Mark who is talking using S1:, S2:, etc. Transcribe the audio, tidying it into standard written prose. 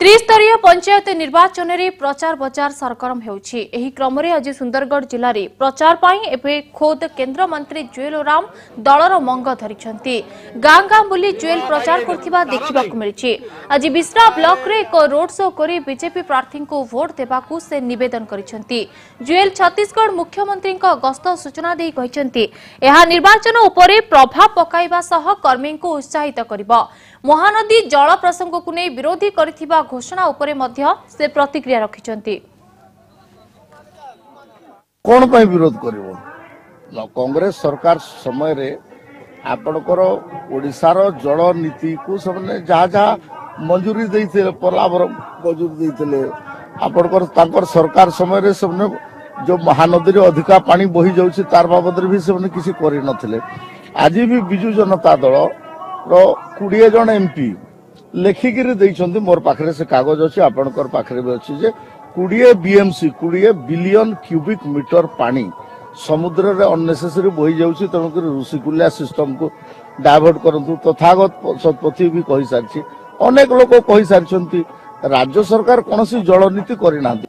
S1: त्रिस्तरीय पंचायत निर्वाचन में प्रचार प्रचार सरगरम होउछि। एही क्रम में आज सुंदरगढ़ जिले में प्रचार पाई एबे खोद केंद्र मंत्री जुएल ओराम दलर मंग धरिछंती। गाँ गाँ बुली जुएल प्रचार करथिबा देखिबाकू मिलिछि। आज बिस्रा ब्लॉक रे एक रोड शो करी बीजेपी प्रार्थी को वोट देबाकू से निवेदन करिछंती। जुएल छत्तीसगढ़ मुख्यमंत्री गस्त सूचना दे कहिछंती एहा निर्वाचन उपरे प्रभाव पकाइबा सह कर्मी को उत्साहित करिबो। महानदी जल प्रसंग को नहीं विरोधी करिथिबा घोषणा उपरे मध्य से प्रतिक्रिया रखिछंती।
S2: कोन पय विरोध करिवो कांग्रेस सरकार समय रे आपनकर ओडिसा रो जल नीति को सबने जहा जहा मंजूरी देइथिले पलावर मंजूरी देइथिले आपनकर तांकर सरकार समय रे सबने जो महानदी रे अधिका पानी बही जाउछि तार बाबद रे भी सबने किसी करि नथिले। आज भी बिजु जनता दल रो 20 जन एमपी लेखिकी देइछंती मोर पाखरे से कागज अछि आपनकर पाखरे भी अछि जे 20 बीएमसी 20 बिलियन क्यूबिक मीटर पानी समुद्र रे अननेसेसरी बही जाउछि तणकर ऋषिकुल्या सिस्टम को डाइवर्ट करंतु तथागत शतपथी भी कहि सारछि। अनेक लोक कहि सारछंती राज्य सरकार कोनोसी जल नीति करि नांती।